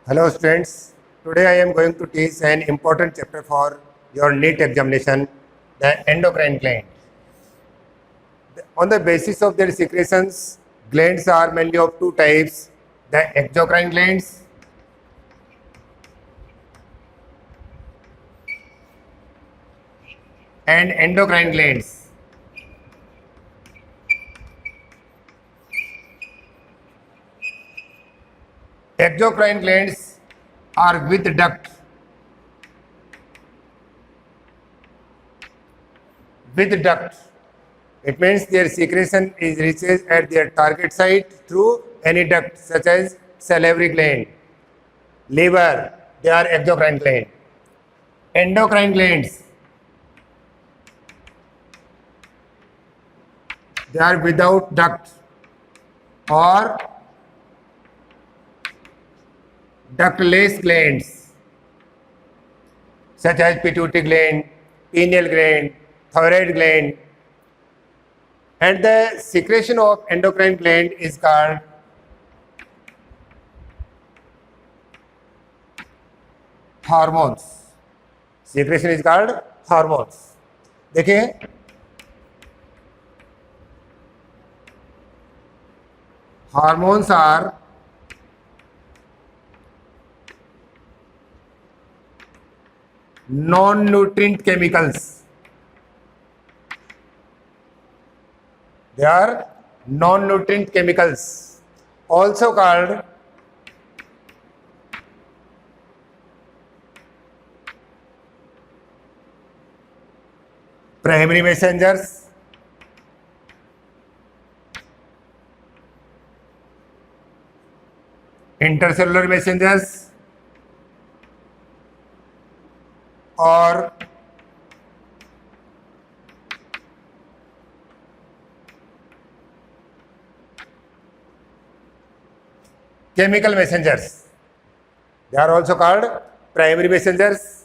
Hello students, today I am going to teach an important chapter for your NEET examination, the endocrine gland. On the basis of their secretions, glands are mainly of two types, the exocrine glands and endocrine glands. Exocrine glands are with duct. With duct. It means their secretion is reaches at their target site through any duct such as salivary gland, liver, they are exocrine gland. Endocrine glands, they are without duct or ductless glands such as pituitary gland, pineal gland, thyroid gland, and the secretion of endocrine gland is called hormones. Secretion is called hormones. देखिए hormones are non-nutrient chemicals. They are non-nutrient chemicals, also called primary messengers, intercellular messengers, or chemical messengers. They are also called primary messengers,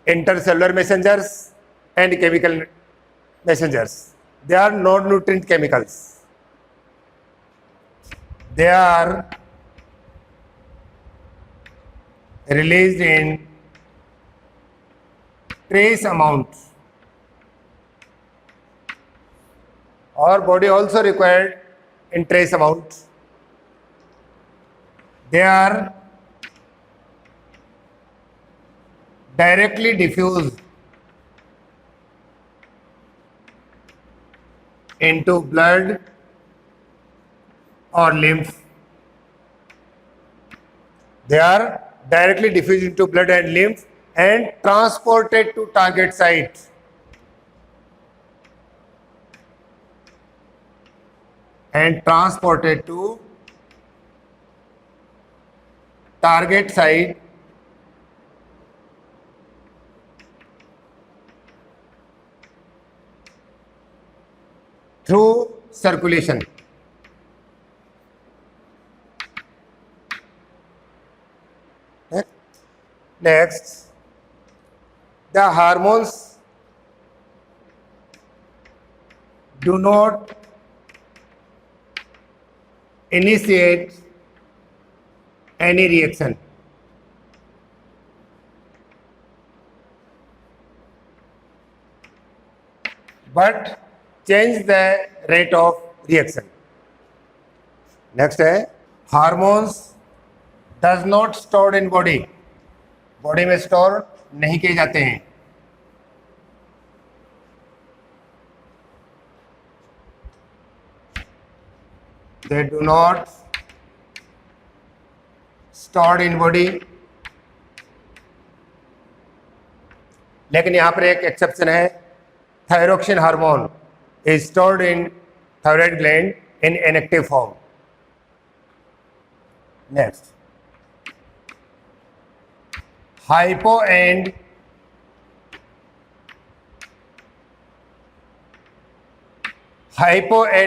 intercellular messengers, and chemical messengers. They are non-nutrient chemicals. They are released in trace amount. Our body also required in trace amount. They are directly diffused into blood or lymph. They are directly diffused into blood and lymph and transported to target site. And transported to target site through circulation. Next, the hormones do not initiate any reaction. But change the rate of reaction. Next है hormones does not stored in body. Body में store नहीं किए जाते हैं. They do not stored in body. लेकिन यहां पर एक एक्सेप्शन है. Thyroxine hormone is stored in thyroid gland in inactive form. Next, hypo and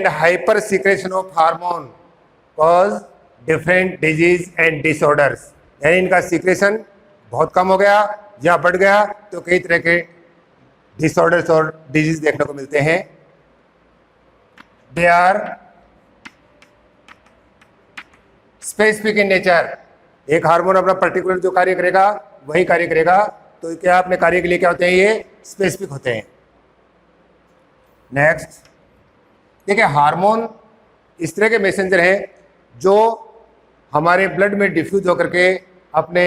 hyper secretion of hormone cause different disease and disorders. यानी इनका सिक्रेशन बहुत कम हो गया या बढ़ गया तो कई तरह के डिसऑर्डर्स और डिजीज देखने को मिलते हैं. They are specific in nature. एक हार्मोन अपना पर्टिकुलर जो कार्य करेगा वही कार्य करेगा, तो क्या अपने कार्य के लिए क्या होते हैं, ये स्पेसिफिक होते हैं। नेक्स्ट देखिए, हार्मोन इस तरह के मैसेंजर हैं जो हमारे ब्लड में डिफ्यूज होकर के अपने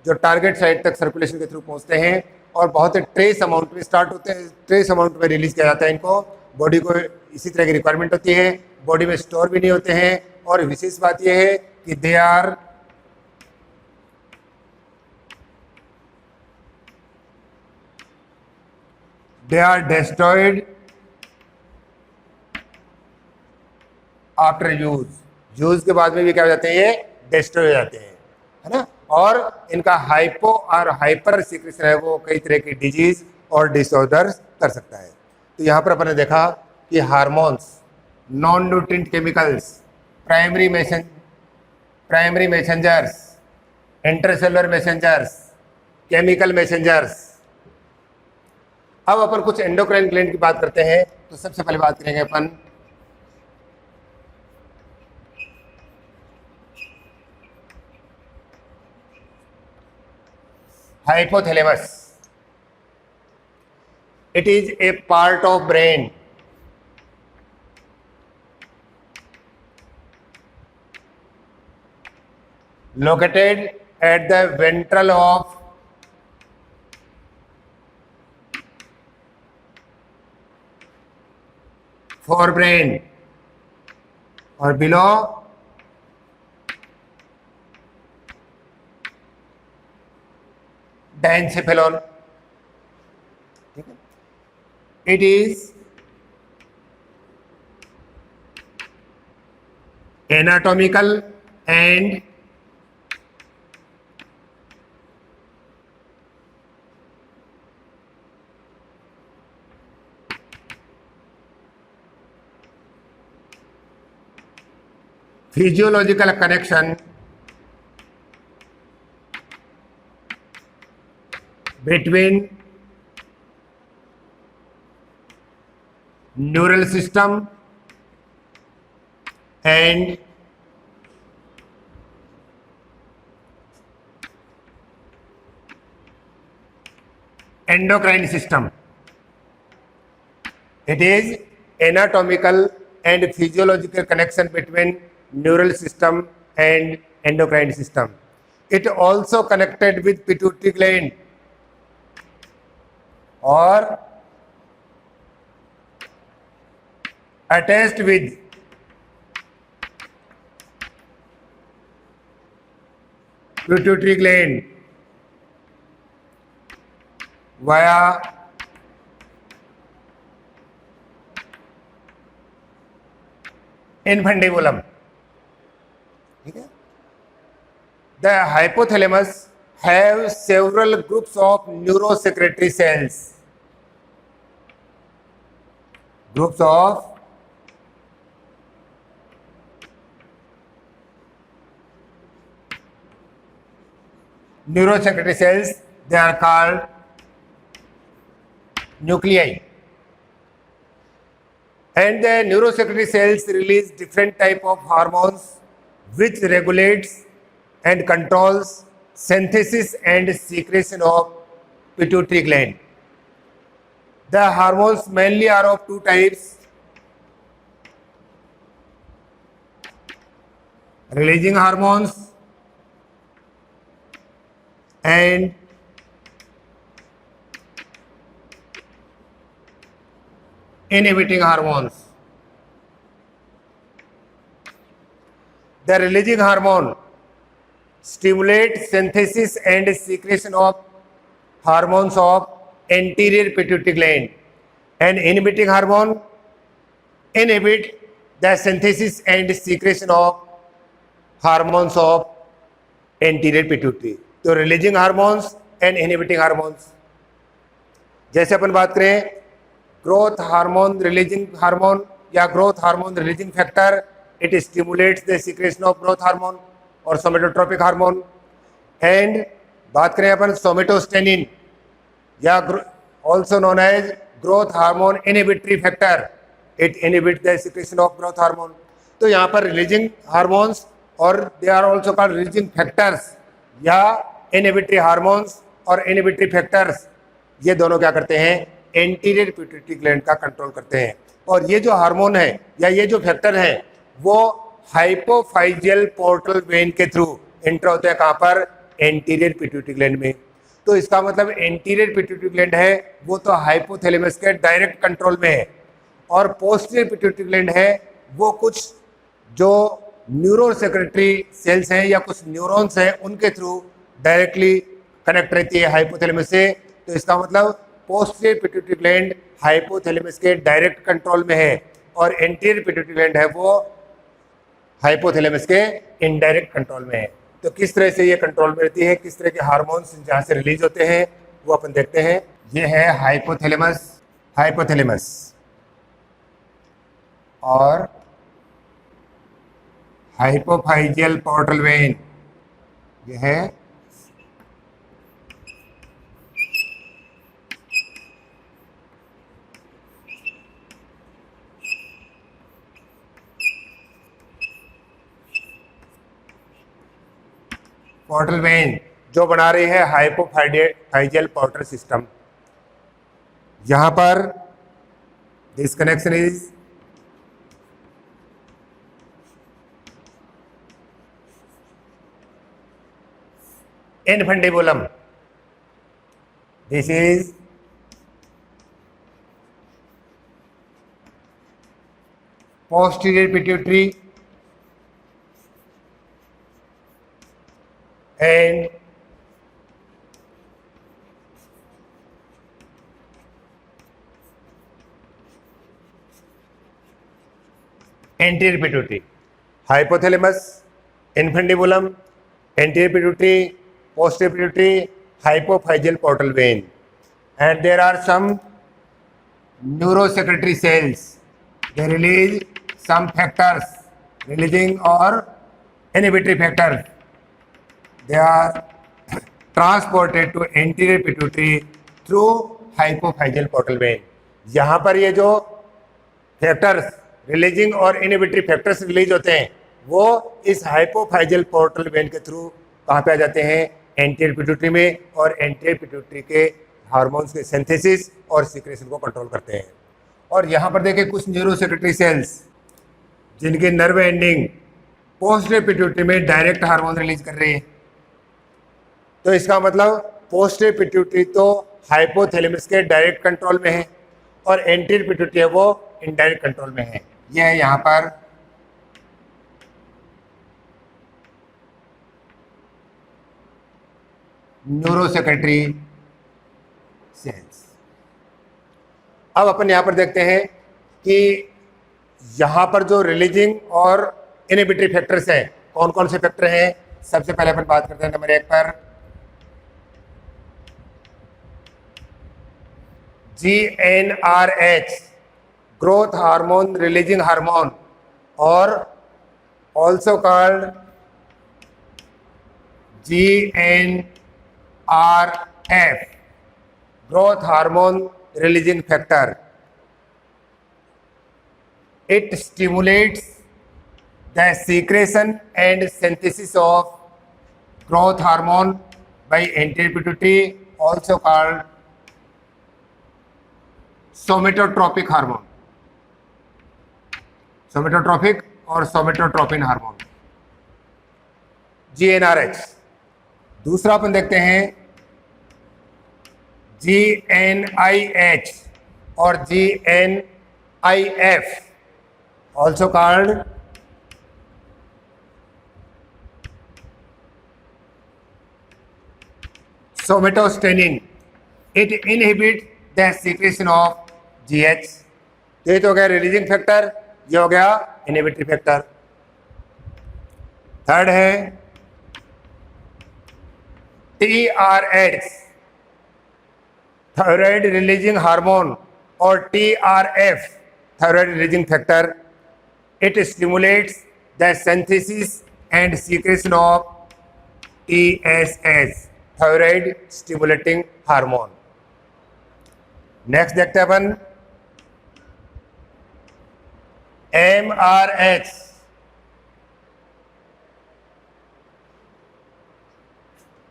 जो टारगेट साइट तक सर्कुलेशन के थ्रू पहुंचते हैं और बहुत ट्रेस अमाउंट में स्टार्ट होते हैं, ट्रेस अमाउंट में रिलीज किया जाता है इनको। बॉडी को इसी तरह की रिक्वायरमेंट होती है, बॉडी में स्टोर भी नहीं होते हैं, और विशेष बात यह है कि they are destroyed after use के बाद में भी क्या हो जाते हैं, ये डिस्ट्रॉय हो जाते हैं, है ना। और इनका हाइपो और हाइपर सीक्रेशन है वो कई तरह की डिजीज और डिसऑर्डर कर सकता है। तो यहाँ पर अपन ने देखा कि hormones, non nutrient chemicals, primary messengers, intercellular messengers, chemical messengers. अब अपन कुछ एंडोक्राइन ग्लैंड की बात करते हैं। तो सबसे पहले बात करेंगे अपन hypothalamus. It is a part of brain located at the ventral of forebrain or below diencephalon. ठीक है, it is anatomical and physiological connection between neural system and endocrine system. It is anatomical and physiological connection between neural system and endocrine system. It also connected with pituitary gland or attached with pituitary gland via infundibulum. ठीक है, the hypothalamus have several groups of neurosecretory cells. Groups of neurosecretory cells, they are called nuclei. And the neurosecretory cells release different type of hormones which regulates and controls synthesis and secretion of pituitary gland. The hormones mainly are of two types: releasing hormones and inhibiting hormones. The releasing hormone stimulate synthesis and secretion of hormones of anterior pituitary gland, and inhibiting hormone inhibit the synthesis and secretion of hormones of anterior pituitary. तो releasing hormones and inhibiting hormones, जैसे अपन बात करें growth hormone releasing hormone या growth hormone releasing factor, it stimulates the secretion of growth hormone और somatotropic hormone. And बात करें अपन सोमेटोस्टेनिन या also known as growth hormone inhibitory factor, it inhibit the secretion of growth hormone. तो यहाँ पर releasing hormones और they are also called releasing factors या इनहिबिटरी हार्मोन्स और इनहिबिटरी फैक्टर्स, ये दोनों क्या करते हैं, एंटीरियर पिट्यूटरी ग्लैंड का कंट्रोल करते हैं। और ये जो हार्मोन है या ये जो फैक्टर है वो हाइपोफाइजियल पोर्टल वेन के थ्रू एंटर होते हैं, कहाँ पर, एंटीरियर पिट्यूटरी ग्लैंड में। तो इसका मतलब एंटीरियर पिट्यूटरी ग्लैंड है वो तो हाइपोथैलेमस के डायरेक्ट कंट्रोल में है, और पोस्टीरियर पिट्यूटरी ग्लैंड है वो कुछ जो न्यूरो सेक्रेटरी सेल्स हैं या कुछ न्यूरॉन्स हैं उनके थ्रू डायरेक्टली कनेक्ट रहती है हाइपोथैलेमस से। तो इसका मतलब पोस्टीरियर पिट्यूटरी ग्लैंड हाइपोथैलेमस के डायरेक्ट कंट्रोल में है और एंटीरियर पिट्यूटरी ग्लैंड है वो हाइपोथैलेमस के इनडायरेक्ट कंट्रोल में है। तो किस तरह से ये कंट्रोल में रहती है, किस तरह के हार्मोन्स जहाँ से रिलीज होते हैं वो अपन देखते हैं। ये है हाइपोथैलेमस, हाइपोथैलेमस और हाइपोफाइजियल पोर्टल वेन, ये है पोर्टल वेन जो बना रही है हाइपोफाइजियल पोर्टल सिस्टम। यहां पर this connection is infundibulum, this is posterior pituitary and anterior pituitary, hypothalamus, infundibulum, anterior pituitary, posterior pituitary, hypophyseal portal vein, and there are some neurosecretory cells. They release some factors, releasing or inhibitory factors. They are transported to anterior pituitary through hypophyseal portal vein. यहाँ पर ये जो factors releasing और inhibitory factors release होते हैं वो इस hypophyseal portal vein के थ्रू कहाँ पे आ जाते हैं, एंटीरियर पिट्यूटरी में, और एंटीरियर पिट्यूटरी के हार्मोन्स के सिंथेसिस और सीक्रेशन को कंट्रोल करते हैं। और यहाँ पर देखिए कुछ न्यूरोसेक्रेटरी सेल्स जिनकी नर्व एंडिंग पोस्टीरियर पिट्यूटरी में डायरेक्ट हार्मोन रिलीज कर रही है। तो इसका मतलब पोस्टीरियर पिट्यूटरी तो हाइपोथैलेमस के डायरेक्ट कंट्रोल में है और एंटीरियर पिट्यूटरी है वो इनडायरेक्ट कंट्रोल में है। यह है यहाँ पर न्यूरोसेक्रेटरी सेल्स। अब अपन यहाँ पर देखते हैं कि यहाँ पर जो रिलीजिंग और इनहिबिटरी फैक्टर्स हैं कौन कौन से फैक्टर हैं। सबसे पहले अपन बात करते हैं नंबर 1 पर GnRH, growth hormone releasing hormone, और also called GnRF, growth hormone releasing factor. It stimulates the secretion and synthesis of growth hormone by anterior pituitary, also called somatotropic hormone, somatotropic और somatotropin hormone GnRH। दूसरा अपन देखते हैं GnIH और GnIF, also called somatostatin. It inhibits the secretion of GH। तो ये तो हो गया रिलीजिंग फैक्टर, ये हो गया इनहिबिटरी फैक्टर। थर्ड है TRH, थायराइड रिलीजिंग हार्मोन, और TRF, thyroid releasing factor. It stimulates the synthesis and secretion of TSH, thyroid stimulating hormone. Next देखते हैं अपन MRH,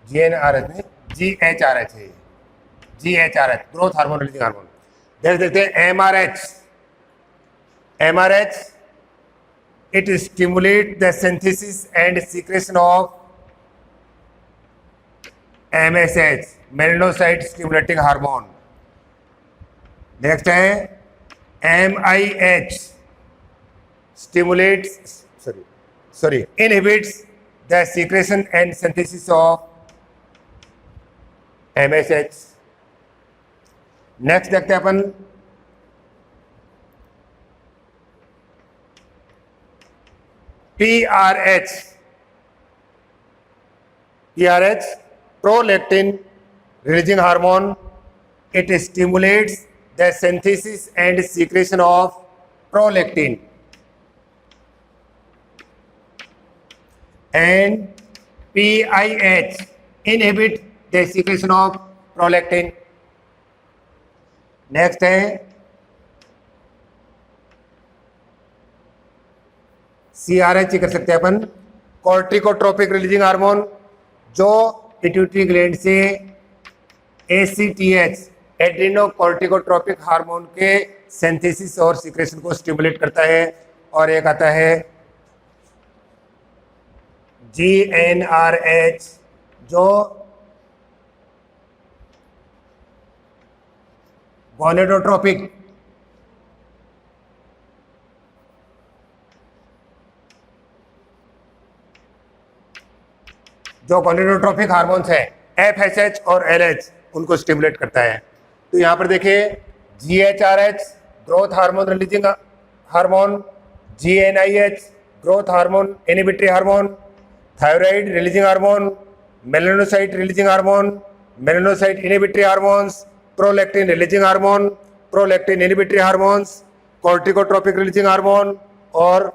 GnRH नहीं, GHRH है, GHRH growth hormone releasing hormone. देखते हैं MRH, it stimulates the synthesis and secretion of MSH, melanocyte stimulating hormone। Next है MIH, stimulates inhibits the secretion and synthesis of MSH। Next देखते हैं अपन PRH, prolactin releasing hormone, it stimulates the synthesis and secretion of prolactin। and PIH inhibit the secretion of prolactin। Next है CRH कर सकते हैं अपन, कॉर्टिकोट्रोपिक releasing hormone, जो pituitary gland से ACTH एड्रीनोकॉर्टिकोट्रोपिक hormone के synthesis और सिक्रेशन को स्टिमुलेट करता है। और एक आता है GnRH, जो गोनेडोट्रोपिक हार्मोन्स है FSH और LH, उनको स्टिमुलेट करता है। तो यहाँ पर देखिए GHRH growth hormone releasing hormone, GnIH growth hormone inhibitory hormone, thyroid releasing hormone, melanocyte releasing hormone, melanocyte inhibitory hormones, prolactin releasing hormone, prolactin inhibitory hormones, corticotropic releasing hormone और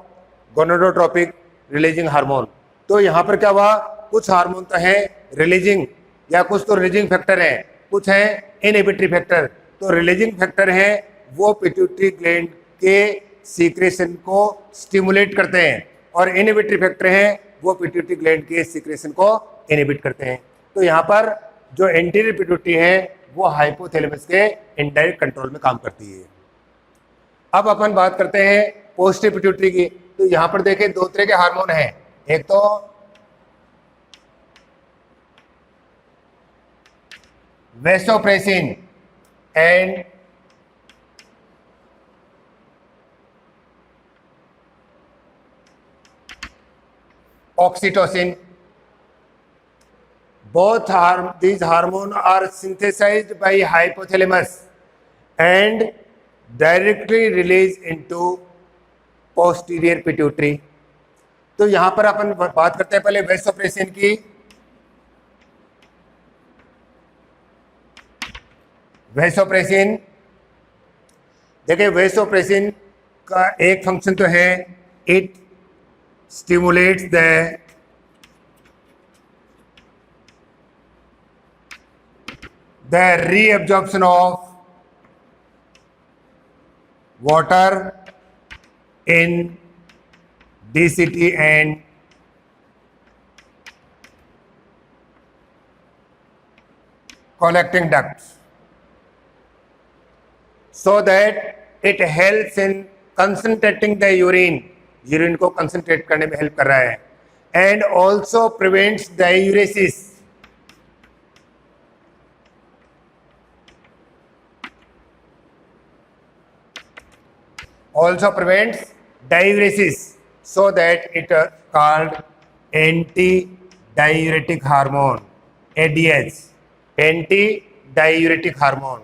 gonadotropic releasing hormone. तो यहाँ पर क्या हुआ, कुछ hormone तो है releasing या कुछ तो रिलीजिंग फैक्टर है, कुछ है इनहिबिटरी फैक्टर। तो रिलीजिंग फैक्टर है वो पिट्यूटरी ग्लैंड के सीक्रेशन को स्टिमुलेट करते हैं और इनहिबिटरी फैक्टर है वो पिट्यूटरी ग्लैंड के सीक्रेशन को इनहिबिट करते हैं। तो यहाँ पर जो एंटीरियर पिट्यूटरी है वो हाइपोथैलेमस के इनडायरेक्ट कंट्रोल में काम करती है। अब अपन बात करते हैं पोस्टीरियर पिट्यूटरी की। तो यहाँ पर देखें दो तरह के हार्मोन हैं, एक तो vasopressin and oxytocin। Both these hormones are synthesized by hypothalamus and directly released into posterior pituitary। तो यहां पर अपन बात करते हैं पहले वेसोप्रेसिन की। वेसोप्रेसिन देखिए, वेसोप्रेसिन का एक फंक्शन तो है, it stimulates the reabsorption of water in DCT and collecting ducts, so that it helps in concentrating the urine को कंसंट्रेट करने में हेल्प कर रहा है। And also prevents diuresis, so that it called anti-diuretic hormone, ADH, anti-diuretic hormone।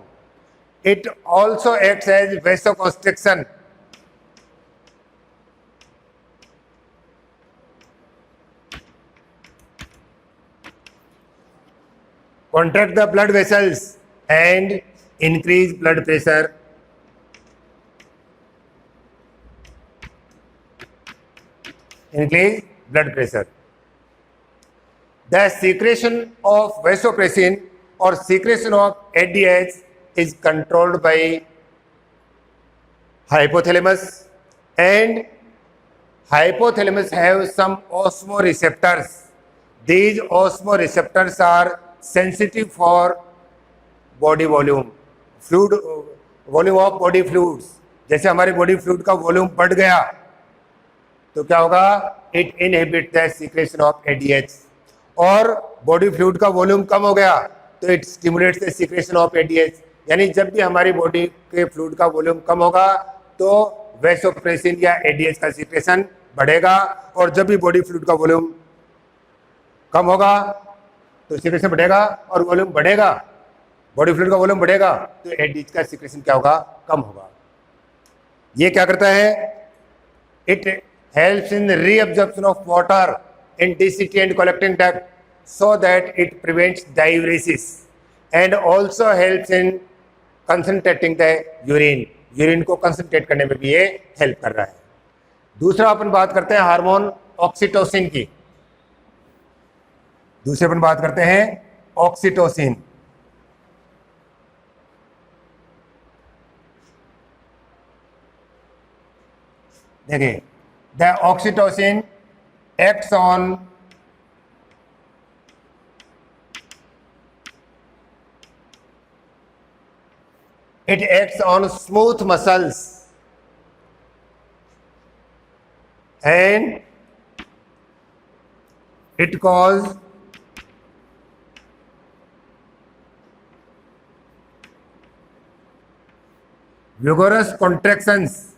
It also acts as vasoconstriction, contract the blood vessels and increase blood pressure। The secretion of vasopressin or secretion of ADH is controlled by hypothalamus, and hypothalamus have some osmoreceptors These osmoreceptors are sensitive for body volume, fluid volume of body fluids. जैसे हमारे body fluid का volume बढ़ गया तो क्या होगा, it inhibit the secretion of ADH. और body fluid का वॉल्यूम कम हो गया तो it stimulates the secretion of ADH. यानी जब भी हमारी बॉडी के फ्लूइड का वॉल्यूम कम होगा तो वैसोप्रेसिन या एडीएच का सीक्रेशन बढ़ेगा, और जब भी बॉडी फ्लूइड का वॉल्यूम कम होगा तो सीक्रेशन बढ़ेगा, और वॉल्यूम बढ़ेगा, बॉडी फ्लूइड का वॉल्यूम बढ़ेगा तो एडीएच का सीक्रेशन क्या होगा, कम होगा. ये क्या करता है, it helps in reabsorption of water in DCT and collecting duct so that it prevents diuresis and also helps in concentrating the urine. Urine को कंसंट्रेट करने में भी ये हेल्प कर रहा है. दूसरा अपन बात करते हैं हार्मोन ऑक्सीटोसिन की. दूसरे अपन बात करते हैं ऑक्सीटोसिन. देखिए, the oxytocin acts on it acts on smooth muscles and it causes vigorous contractions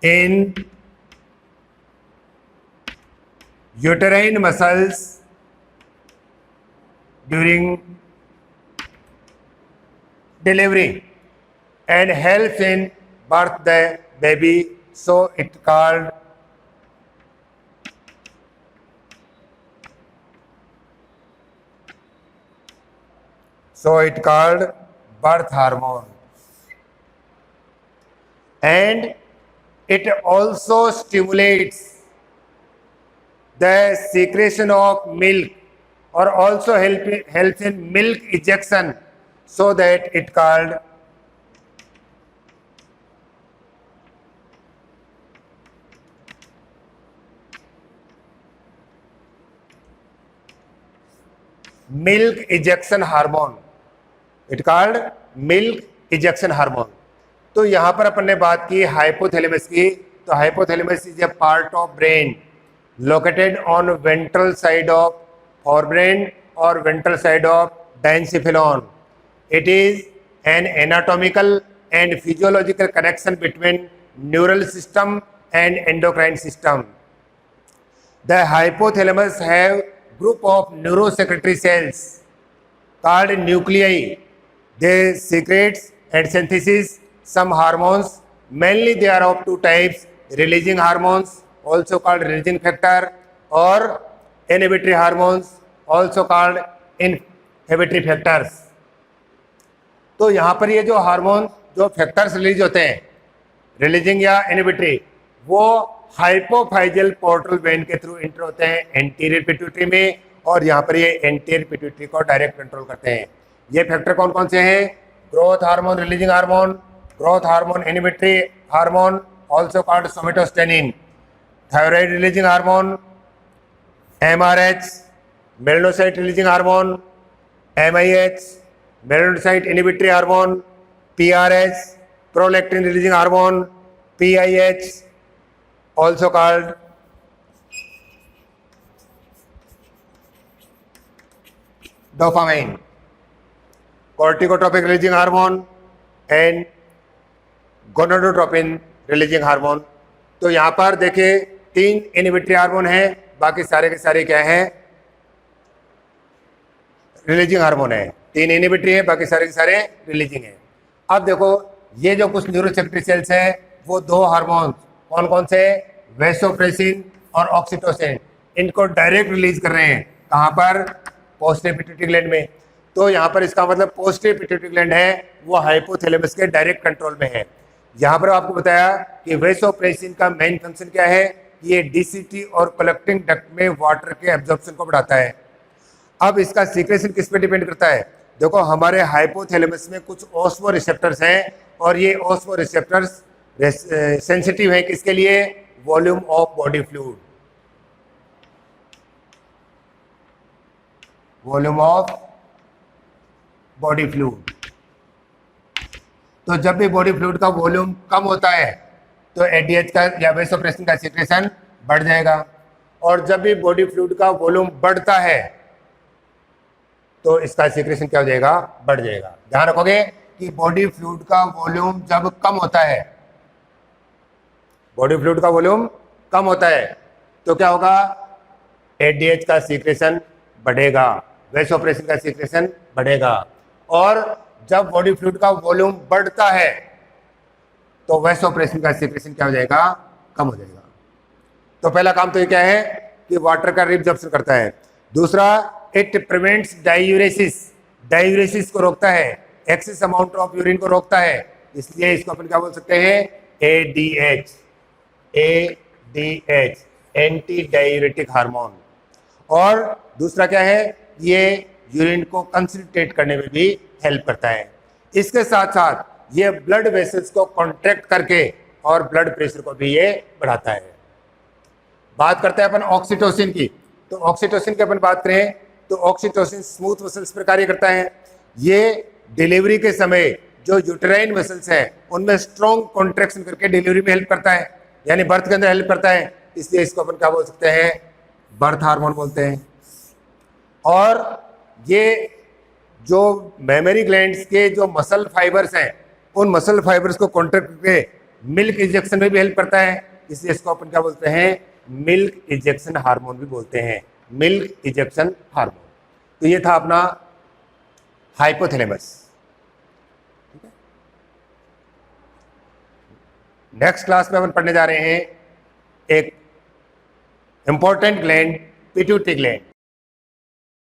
in uterine muscles during delivery and helps in birth the baby, so it called birth hormone. And it also stimulates the secretion of milk, or also helps in milk ejection, so that it called milk ejection hormone. It called milk ejection hormone. तो यहाँ पर अपन ने बात की hypothalamus की. तो hypothalamus is a part of brain located on ventral side of forebrain or ventral side of diencephalon. It is an anatomical and physiological connection between neural system and endocrine system. The hypothalamus have group of neurosecretory cells called nuclei. They secrete and synthesize some hormones. Mainly they are of two types: releasing hormones, also called releasing factor, or inhibitory hormones, also called inhibitory factors. तो यहाँ पर ये जो hormone जो factors release होते हैं, releasing या inhibitory, वो हाइपोफाइजियल पोर्टल वेन के थ्रू एंटर होते हैं एंटीरियर पिट्यूटरी में, और यहाँ पर ये एंटीरियर पिट्यूटरी को डायरेक्ट कंट्रोल करते हैं. ये फैक्टर कौन कौन से हैं? Growth hormone, releasing hormone, growth hormone, inhibitory hormone, also called somatostatin, thyroid releasing hormone, MRH, melanocyte releasing hormone, MIH, melanocyte inhibitory hormone, PRH, prolactin releasing hormone, PIH, also called dopamine, corticotropic releasing hormone and gonadotropin releasing hormone. तो यहाँ पर देखिए 3 inhibitory hormone है, बाकी सारे के सारे क्या हैं? रिलीजिंग हार्मोन है. 3 इनहिबिटरी है, बाकी सारे के सारे रिलीजिंग है. अब देखो, ये जो कुछ न्यूरोसेक्रेटरी सेल्स हैं वो 2 हार्मोन कौन कौन से? वैसोप्रेसिन और ऑक्सीटोसिन, इनको डायरेक्ट रिलीज कर रहे हैं. कहाँ पर? पोस्टीरियर पिट्यूटरी ग्लैंड में. तो यहाँ पर इसका मतलब पोस्टीरियर पिट्यूटरी ग्लैंड है वो हाइपोथैलेमस के डायरेक्ट कंट्रोल में है. यहाँ पर आपको बताया कि वैसोप्रेसिन का मेन फंक्शन क्या है? ये डीसीटी और कलेक्टिंग डक्ट में वाटर के एब्जॉर्प्शन को बढ़ाता है. अब इसका सीक्रेशन किस पे डिपेंड करता है? देखो, हमारे हाइपोथैलेमस में कुछ ऑस्मो रिसेप्टर्स हैं, और ये ऑस्मो रिसेप्टर्स सेंसिटिव है किसके लिए? Volume of body fluid, volume of body fluid. तो जब भी बॉडी फ्लूइड का वॉल्यूम कम होता है तो एडीएच का या वेसोप्रेसिन का सीक्रेशन बढ़ जाएगा, और जब भी बॉडी फ्लूइड का वॉल्यूम बढ़ता है तो इसका सीक्रेशन क्या हो जाएगा, बढ़ जाएगा। ध्यान रखोगे कि बॉडी फ्लूइड का वॉल्यूम जब कम होता है, बॉडी फ्लूइड का वॉल्यूम कम होता है तो क्या होगा, एडीएच का सीक्रेशन बढ़ेगा, वेसोप्रेसिन का सीक्रेशन बढ़ेगा। और जब बॉडी फ्लूइड का वॉल्यूम बढ़ता है तो वेसोप्रेसिन का सीक्रेशन क्या हो जाएगा, कम हो जाएगा। तो पहला काम तो ये क्या है कि वाटर का रिब्जॉर्प्शन करता है। दूसरा, इट प्रिवेंट्स डायूरेसिस, डायूरेसिस को रोकता है, एक्सेस अमाउंट ऑफ यूरिन को रोकता है, इसलिए इसको अपन क्या बोल सकते हैं, ADH, ADH anti diuretic hormone. और दूसरा क्या है, ये यूरिन को कंसंट्रेट करने में भी हेल्प करता है। इसके साथ साथ ये ब्लड वेसल्स को कॉन्ट्रैक्ट करके और ब्लड प्रेशर को भी ये बढ़ाता है। बात करते हैं अपन ऑक्सीटोसिन की। तो ऑक्सीटोसिन की अपन बात करें तो ऑक्सीटोसिन स्मूथ मसल्स पर कार्य करता है। ये डिलीवरी के समय जो यूटेराइन मसल्स हैं उनमें स्ट्रॉन्ग कॉन्ट्रैक्शन करके डिलीवरी में हेल्प करता है, यानी बर्थ के अंदर हेल्प करता है, इसलिए इसको अपन क्या बोल सकते हैं, बर्थ हार्मोन बोलते हैं। और ये जो मेमोरी ग्लैंड्स के जो मसल फाइबर्स हैं उन मसल फाइबर्स को कॉन्ट्रैक्ट करके मिल्क इंजेक्शन में भी हेल्प करता है, इसलिए इसको अपन क्या बोलते हैं, मिल्क इंजेक्शन हार्मोन भी बोलते हैं, मिल्क इंजेक्शन हार्मोन। तो ये था अपना हाइपोथैलेमस। नेक्स्ट क्लास में अपन पढ़ने जा रहे हैं एक इंपॉर्टेंट ग्लैंड, पिट्यूटरी ग्लैंड।